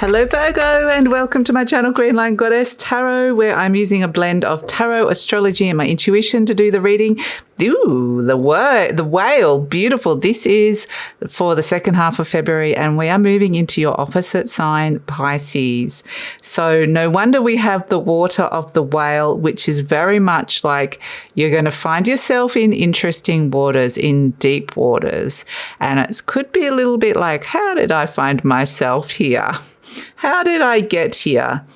Hello Virgo, and welcome to my channel GreenLion Goddess Tarot, where I'm using a blend of tarot, astrology and my intuition to do the reading. Ooh, the whale, beautiful. This is for the second half of February, and we are moving into your opposite sign, Pisces. So no wonder we have the water of the whale, which is very much like you're going to find yourself in interesting waters, in deep waters. And it could be a little bit like, how did I find myself here? How did I get here?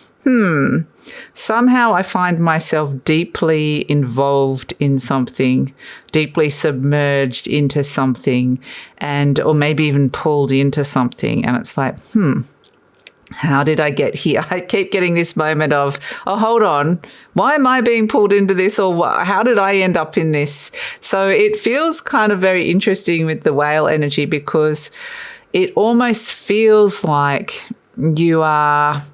Somehow I find myself deeply involved in something, deeply submerged into something, or maybe even pulled into something. And it's like, how did I get here? I keep getting this moment of, oh, hold on, why am I being pulled into this, or how did I end up in this? So it feels kind of very interesting with the whale energy, because it almost feels like you are,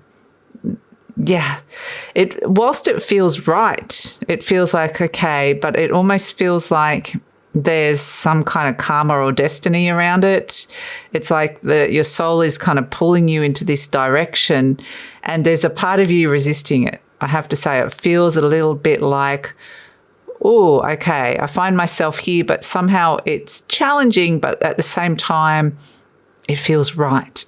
whilst it feels right, it feels like, okay, but it almost feels like there's some kind of karma or destiny around it. It's like your soul is kind of pulling you into this direction, and there's a part of you resisting it. I have to say, it feels a little bit like, oh, okay, I find myself here, but somehow it's challenging, but at the same time, it feels right.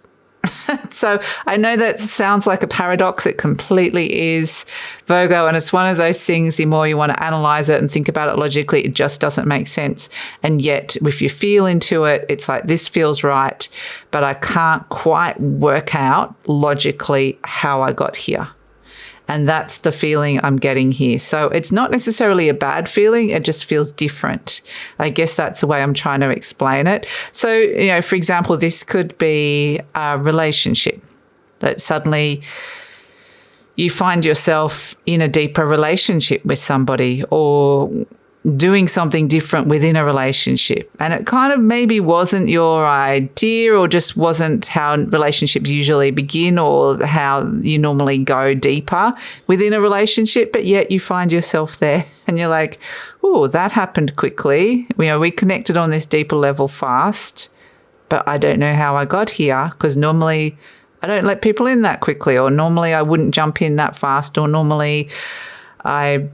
So I know that sounds like a paradox. It completely is, Virgo, and it's one of those things, the more you want to analyze it and think about it logically, it just doesn't make sense. And yet, if you feel into it, it's like, this feels right, but I can't quite work out logically how I got here. And that's the feeling I'm getting here. So it's not necessarily a bad feeling. It just feels different. I guess that's the way I'm trying to explain it. So, for example, this could be a relationship that suddenly you find yourself in a deeper relationship with somebody, or doing something different within a relationship. And it kind of maybe wasn't your idea, or just wasn't how relationships usually begin, or how you normally go deeper within a relationship, but yet you find yourself there and you're like, oh, that happened quickly. We connected on this deeper level fast, but I don't know how I got here, because normally I don't let people in that quickly, or normally I wouldn't jump in that fast, or normally I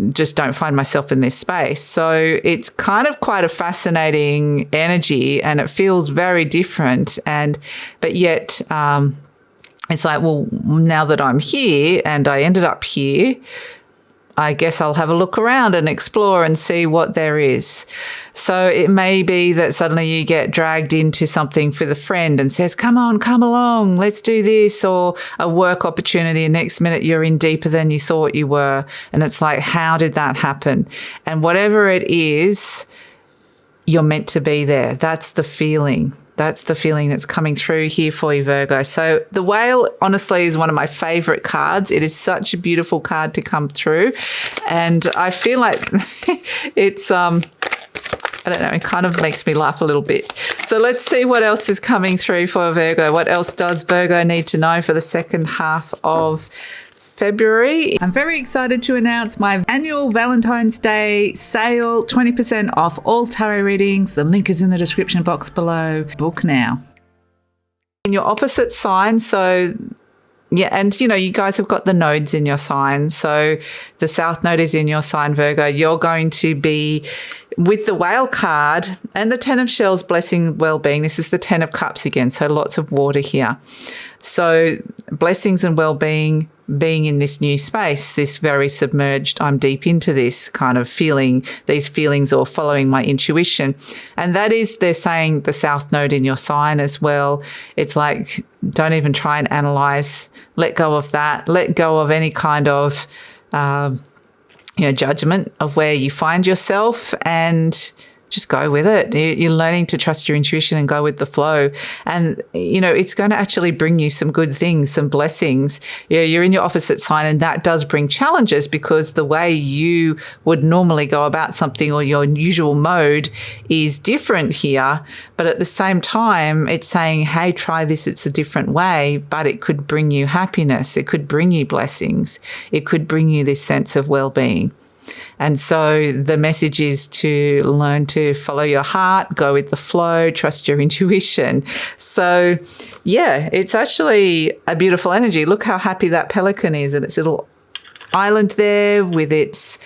just don't find myself in this space. So it's kind of quite a fascinating energy, and it feels very different. But yet it's like, well, now that I'm here and I ended up here, I guess I'll have a look around and explore and see what there is. So it may be that suddenly you get dragged into something with a friend and says, come on, come along, let's do this, or a work opportunity, and next minute you're in deeper than you thought you were. And it's like, how did that happen? And whatever it is, you're meant to be there. That's the feeling. That's the feeling that's coming through here for you, Virgo. So the whale, honestly, is one of my favorite cards. It is such a beautiful card to come through. And I feel like it's, I don't know, it kind of makes me laugh a little bit. So let's see what else is coming through for Virgo. What else does Virgo need to know for the second half of February? I'm very excited to announce my annual Valentine's Day sale, 20% off all tarot readings. The link is in the description box below. Book now. In your opposite sign, so yeah, and you guys have got the nodes in your sign. So the South Node is in your sign, Virgo. You're going to be with the whale card and the 10 of shells, blessing, well-being. This is the 10 of cups again, so lots of water here. So blessings and well-being, being in this new space, this very submerged, I'm deep into this kind of feeling, these feelings, or following my intuition. And that is, they're saying, the South Node in your sign as well. It's like, don't even try and analyze, let go of that, let go of any kind of judgment of where you find yourself, and just go with it. You're learning to trust your intuition and go with the flow. And, it's going to actually bring you some good things, some blessings. You're in your opposite sign, and that does bring challenges, because the way you would normally go about something, or your usual mode, is different here. But at the same time, it's saying, hey, try this. It's a different way, but it could bring you happiness. It could bring you blessings. It could bring you this sense of well-being. And so the message is to learn to follow your heart, go with the flow, trust your intuition. So, yeah, it's actually a beautiful energy. Look how happy that pelican is and its little island there with its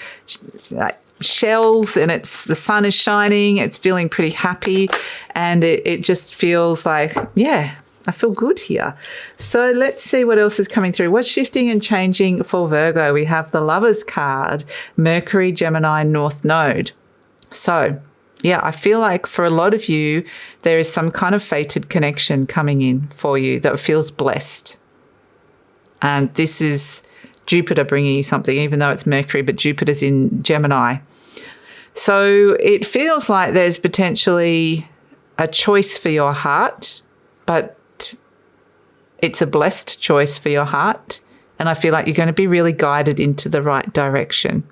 shells, and the sun is shining. It's feeling pretty happy, and it just feels like, yeah, I feel good here. So let's see what else is coming through. What's shifting and changing for Virgo? We have the Lovers card, Mercury, Gemini, North Node. So, yeah, I feel like for a lot of you, there is some kind of fated connection coming in for you that feels blessed. And this is Jupiter bringing you something, even though it's Mercury, but Jupiter's in Gemini. So it feels like there's potentially a choice for your heart, but it's a blessed choice for your heart. And I feel like you're going to be really guided into the right direction.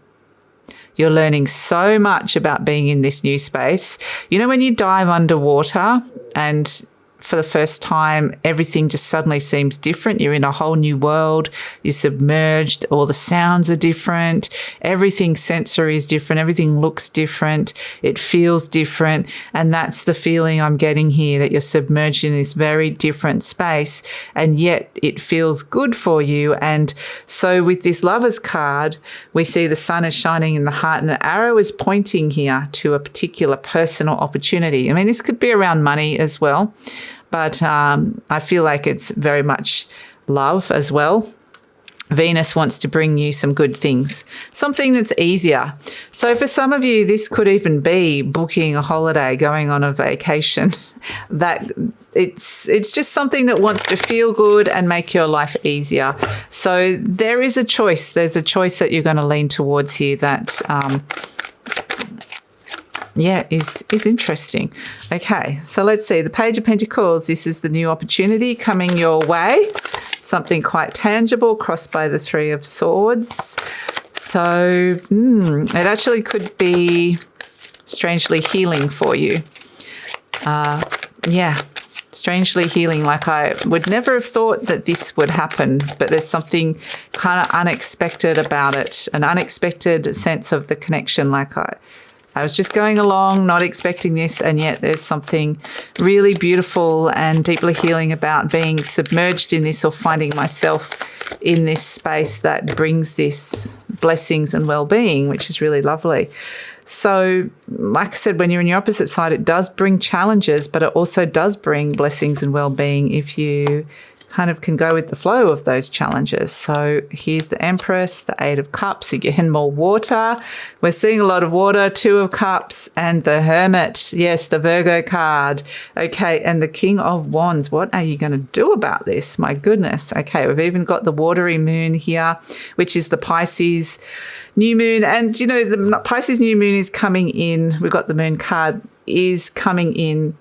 You're learning so much about being in this new space. You know, when you dive underwater and for the first time, everything just suddenly seems different. You're in a whole new world. You're submerged. All the sounds are different. Everything sensory is different. Everything looks different. It feels different. And that's the feeling I'm getting here, that you're submerged in this very different space, and yet it feels good for you. And so with this Lovers card, we see the sun is shining in the heart, and the arrow is pointing here to a particular personal opportunity. I mean, this could be around money as well. But I feel like it's very much love as well. Venus wants to bring you some good things, something that's easier. So for some of you, this could even be booking a holiday, going on a vacation. That it's just something that wants to feel good and make your life easier. So there is a choice. There's a choice that you're going to lean towards here that is interesting. Okay, so let's see. The Page of Pentacles, this is the new opportunity coming your way. Something quite tangible, crossed by the Three of Swords. So it actually could be strangely healing for you. Strangely healing. Like, I would never have thought that this would happen, but there's something kind of unexpected about it, an unexpected sense of the connection. Like, I was just going along, not expecting this, and yet there's something really beautiful and deeply healing about being submerged in this, or finding myself in this space that brings this blessings and well-being, which is really lovely. So, like I said, when you're in your opposite side, it does bring challenges, but it also does bring blessings and well-being if you kind of can go with the flow of those challenges. So here's the Empress, the Eight of Cups, again, more water. We're seeing a lot of water, Two of Cups, and the Hermit. Yes, the Virgo card. Okay, and the King of Wands. What are you going to do about this? My goodness. Okay, we've even got the watery moon here, which is the Pisces new moon. And, you know, the Pisces new moon is coming in. We've got the moon card is coming in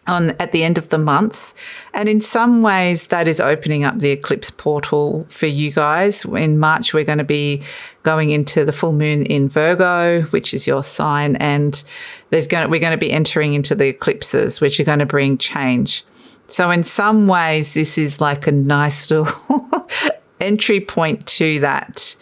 at the end of the month, and in some ways that is opening up the eclipse portal for you guys. In March, we're going to be going into the full moon in Virgo, which is your sign, and we're going to be entering into the eclipses, which are going to bring change. So in some ways, this is like a nice little entry point to that.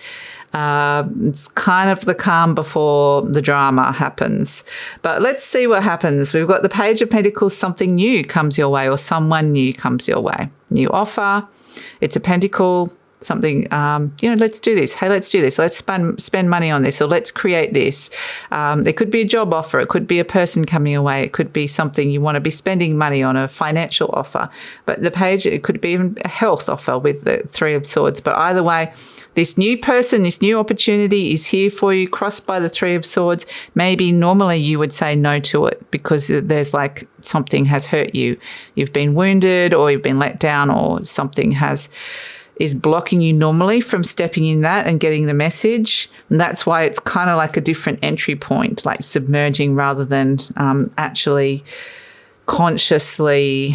It's kind of the calm before the drama happens. But let's see what happens. We've got the Page of Pentacles. Something new comes your way, or someone new comes your way. New offer. It's a pentacle. Something, let's do this. Hey, let's do this. Let's spend money on this, or let's create this. There could be a job offer. It could be a person coming away. It could be something you want to be spending money on, a financial offer. But the page, it could be even a health offer with the Three of Swords. But either way, this new person, this new opportunity is here for you, crossed by the Three of Swords. Maybe normally you would say no to it because there's like something has hurt you. You've been wounded, or you've been let down, or something is blocking you normally from stepping in that and getting the message. And that's why it's kind of like a different entry point, like submerging rather than actually consciously,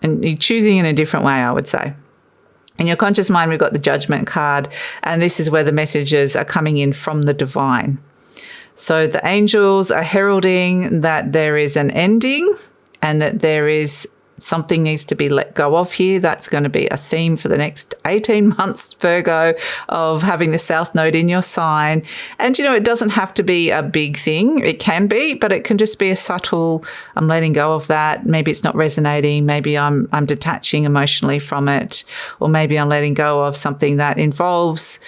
and you're choosing in a different way, I would say. In your conscious mind, we've got the Judgment card, and this is where the messages are coming in from the divine. So the angels are heralding that there is an ending, and that there is something needs to be let go of here. That's going to be a theme for the next 18 months, Virgo, of having the South Node in your sign. And, it doesn't have to be a big thing. It can be, but it can just be a subtle, I'm letting go of that. Maybe it's not resonating. Maybe I'm detaching emotionally from it. Or maybe I'm letting go of something that involves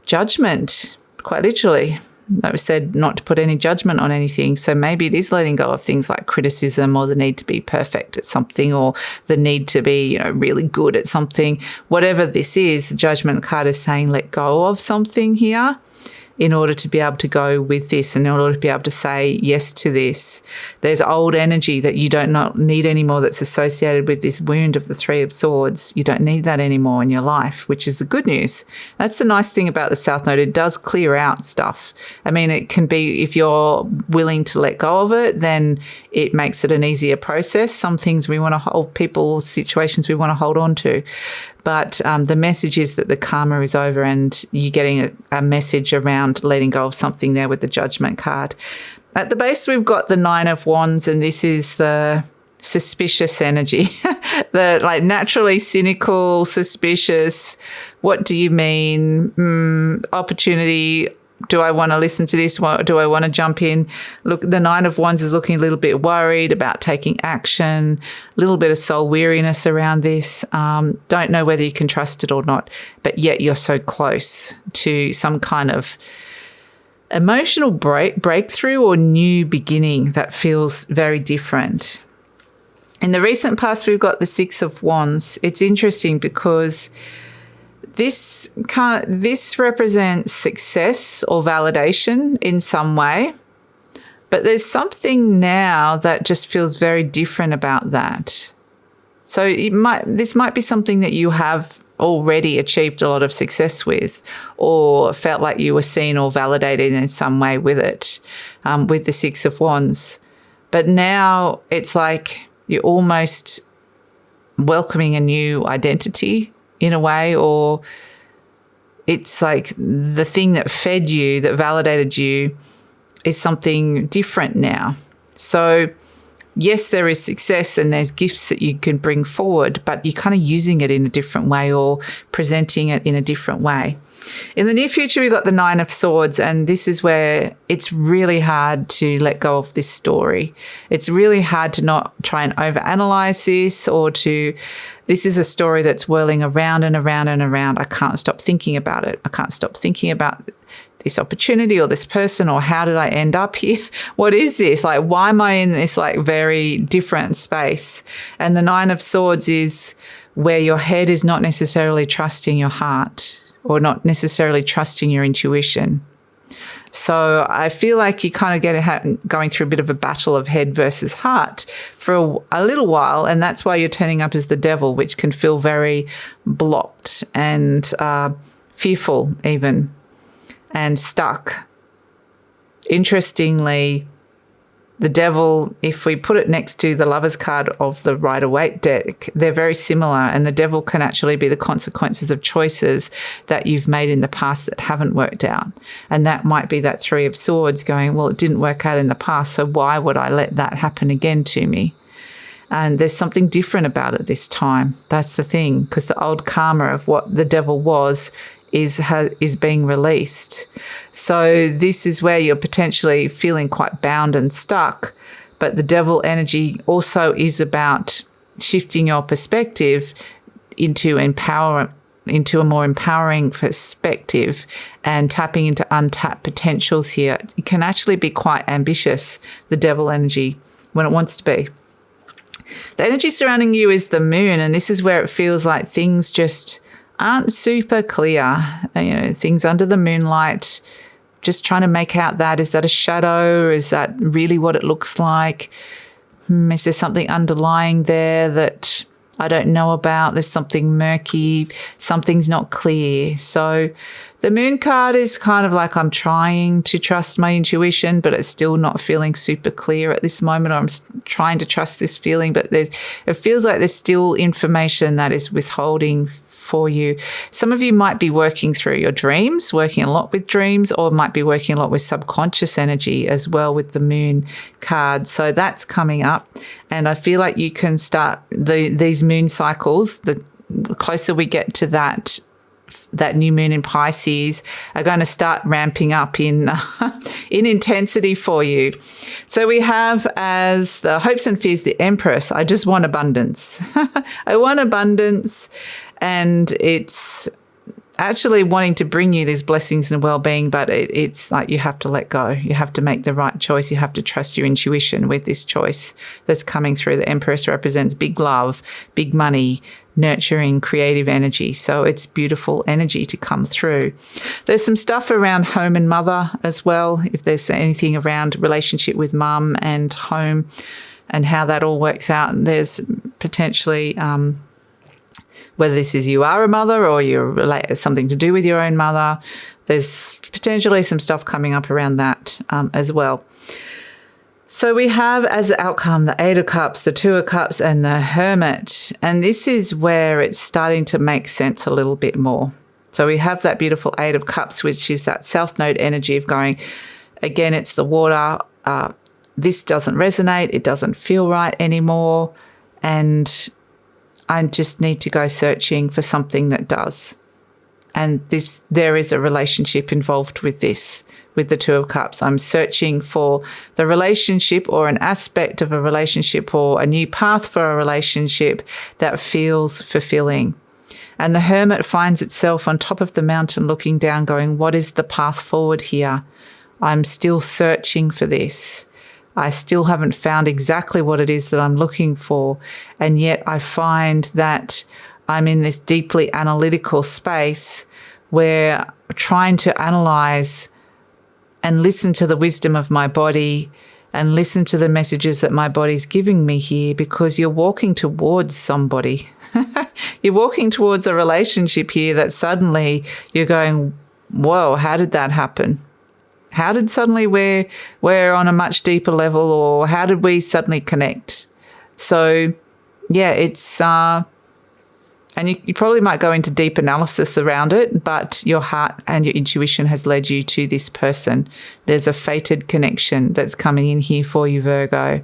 judgment, quite literally. That was said not to put any judgment on anything. So maybe it is letting go of things like criticism or the need to be perfect at something or the need to be, really good at something. Whatever this is, the Judgment card is saying let go of something here in order to be able to go with this and in order to be able to say yes to this. There's old energy that you don't not need anymore that's associated with this wound of the Three of Swords. You don't need that anymore in your life, which is the good news. That's the nice thing about the South Node. It does clear out stuff. I mean, it can be, if you're willing to let go of it, then it makes it an easier process. Some things we want to hold, people, situations we want to hold on to. But the message is that the karma is over and you're getting a message around letting go of something there with the Judgment card. At the base, we've got the Nine of Wands, and this is the suspicious energy, the naturally cynical, suspicious. What do you mean? Opportunity. Do I want to listen to this? Do I want to jump in? Look, the Nine of Wands is looking a little bit worried about taking action, a little bit of soul weariness around this. Don't know whether you can trust it or not, but yet you're so close to some kind of emotional breakthrough or new beginning that feels very different. In the recent past, we've got the Six of Wands. It's interesting because this represents success or validation in some way, but there's something now that just feels very different about that. So this might be something that you have already achieved a lot of success with, or felt like you were seen or validated in some way with it, with the Six of Wands. But now it's like you're almost welcoming a new identity in a way, or it's like the thing that fed you, that validated you, is something different now. So yes, there is success and there's gifts that you can bring forward, but you're kind of using it in a different way or presenting it in a different way. In the near future, we've got the Nine of Swords, and this is where it's really hard to let go of this story. It's really hard to not try and overanalyze this, or this is a story that's whirling around and around and around. I can't stop thinking about it. I can't stop thinking about this opportunity or this person, or how did I end up here? What is this? Why am I in this very different space? And the Nine of Swords is where your head is not necessarily trusting your heart, or not necessarily trusting your intuition. So I feel like you kind of going through a bit of a battle of head versus heart for a little while, and that's why you're turning up as the Devil, which can feel very blocked and fearful even, and stuck. Interestingly, the Devil, if we put it next to the Lovers card of the Rider Waite deck, they're very similar, and the Devil can actually be the consequences of choices that you've made in the past that haven't worked out. And that might be that Three of Swords going, well, it didn't work out in the past, so why would I let that happen again to me? And there's something different about it this time. That's the thing, because the old karma of what the Devil was is being released. So this is where you're potentially feeling quite bound and stuck, but the Devil energy also is about shifting your perspective into a more empowering perspective and tapping into untapped potentials here. It can actually be quite ambitious, the Devil energy, when it wants to be. The energy surrounding you is the Moon, and this is where it feels like things just aren't super clear. Things under the moonlight, just trying to make out that, is that a shadow? Is that really what it looks like? Is there something underlying there that I don't know about? There's something murky. Something's not clear. So The Moon card is kind of like I'm trying to trust my intuition, but it's still not feeling super clear at this moment. Or I'm trying to trust this feeling, but it feels like there's still information that is withholding for you. Some of you might be working through your dreams, working a lot with dreams, or might be working a lot with subconscious energy as well with the Moon card. So that's coming up. And I feel like you can start these moon cycles, the closer we get to that new moon in Pisces, are going to start ramping up in intensity for you. So we have as the hopes and fears, the Empress. I just want abundance. I want abundance, and it's actually wanting to bring you these blessings and well-being, but it's like you have to let go. You have to make the right choice. You have to trust your intuition with this choice that's coming through. The Empress represents big love, big money, nurturing, creative energy. So it's beautiful energy to come through. There's some stuff around home and mother as well. If there's anything around relationship with mum and home and how that all works out, and there's potentially whether this is you are a mother or you're something to do with your own mother, there's potentially some stuff coming up around that as well. So we have as the outcome the Eight of Cups, the Two of Cups, and the Hermit. And this is where it's starting to make sense a little bit more. So we have that beautiful Eight of Cups, which is that South Node energy of going, again, it's the water. This doesn't resonate. It doesn't feel right anymore. And I just need to go searching for something that does. And there is a relationship involved with this, with the Two of Cups. I'm searching for the relationship or an aspect of a relationship or a new path for a relationship that feels fulfilling. And the Hermit finds itself on top of the mountain looking down going, what is the path forward here? I'm still searching for this. I still haven't found exactly what it is that I'm looking for. And yet I find that I'm in this deeply analytical space where I'm trying to analyze and listen to the wisdom of my body and listen to the messages that my body's giving me here, because you're walking towards somebody. You're walking towards a relationship here that suddenly you're going, whoa, how did that happen? How did suddenly we're on a much deeper level, or how did we suddenly connect? So, yeah, it's and you probably might go into deep analysis around it, but your heart and your intuition has led you to this person. There's a fated connection that's coming in here for you, Virgo.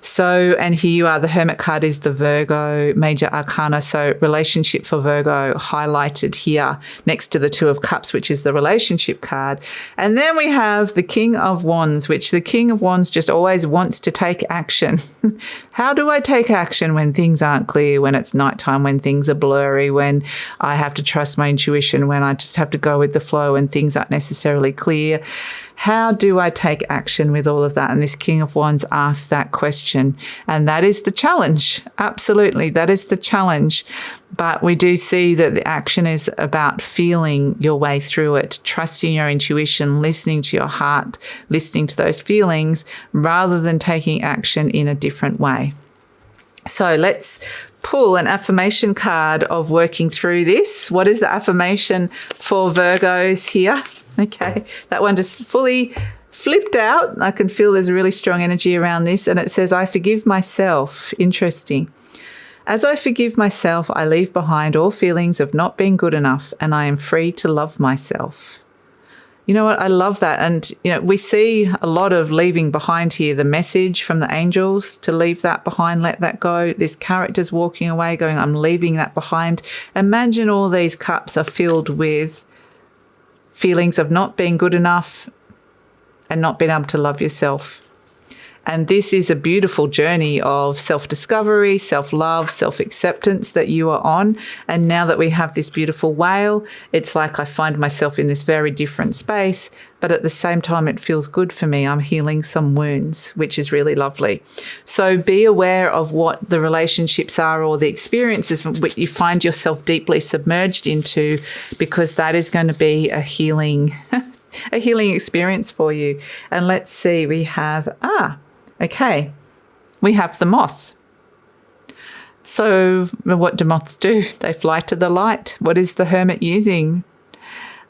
So, and here you are, the Hermit card is the Virgo major arcana. So relationship for Virgo highlighted here next to the Two of Cups, which is the relationship card. And then we have the King of Wands, which the King of Wands just always wants to take action. How do I take action when things aren't clear, when it's nighttime, when things are blurry, when I have to trust my intuition, when I just have to go with the flow and things aren't necessarily clear? How do I take action with all of that? And this King of Wands asks that question. And that is the challenge. Absolutely, that is the challenge. But we do see that the action is about feeling your way through it, trusting your intuition, listening to your heart, listening to those feelings, rather than taking action in a different way. So let's pull an affirmation card of working through this. What is the affirmation for Virgos here? Okay, that one just fully flipped out. I can feel there's a really strong energy around this. And it says, I forgive myself. Interesting. As I forgive myself, I leave behind all feelings of not being good enough, and I am free to love myself. You know what? I love that. And, we see a lot of leaving behind here, the message from the angels to leave that behind, let that go. This character's walking away going, I'm leaving that behind. Imagine all these cups are filled with feelings of not being good enough and not being able to love yourself. And this is a beautiful journey of self-discovery, self-love, self-acceptance that you are on. And now that we have this beautiful whale, it's like I find myself in this very different space, but at the same time, it feels good for me. I'm healing some wounds, which is really lovely. So be aware of what the relationships are or the experiences which you find yourself deeply submerged into, because that is going to be a healing experience for you. And let's see, we have, okay, we have the moth. So what do moths do? They fly to the light. What is the Hermit using?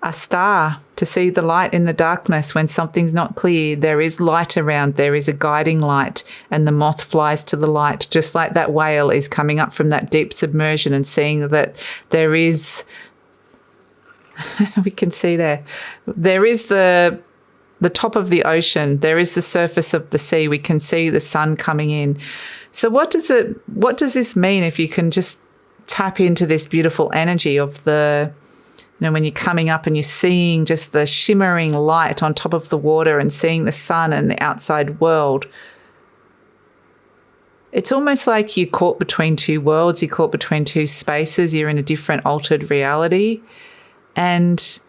a star, to see the light in the darkness when something's not clear. There is light around, there is a guiding light, and the moth flies to the light, just like that whale is coming up from that deep submersion and seeing that there is, we can see there is the top of the ocean, there is the surface of the sea, we can see the sun coming in. So what does this mean if you can just tap into this beautiful energy of when you're coming up and you're seeing just the shimmering light on top of the water and seeing the sun and the outside world? It's almost like you're caught between two worlds, you're caught between two spaces, you're in a different altered reality. And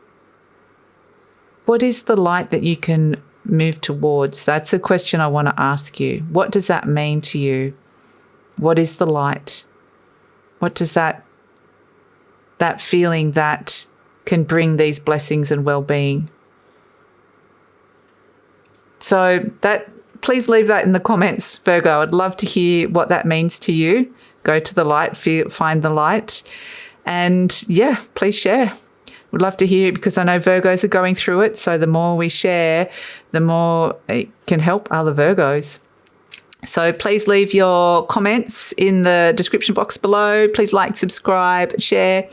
what is the light that you can move towards? That's the question I want to ask you. What does that mean to you? What is the light? What does that feeling that can bring these blessings and well-being? So please leave that in the comments, Virgo. I'd love to hear what that means to you. Go to the light, find the light, and yeah, please share. Would love to hear it, because I know Virgos are going through it. So the more we share, the more it can help other Virgos. So please leave your comments in the description box below. Please like, subscribe, share,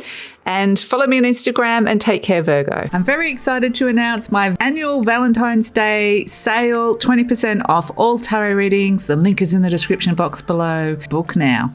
and follow me on Instagram, and take care, Virgo. I'm very excited to announce my annual Valentine's Day sale, 20% off all tarot readings. The link is in the description box below. Book now.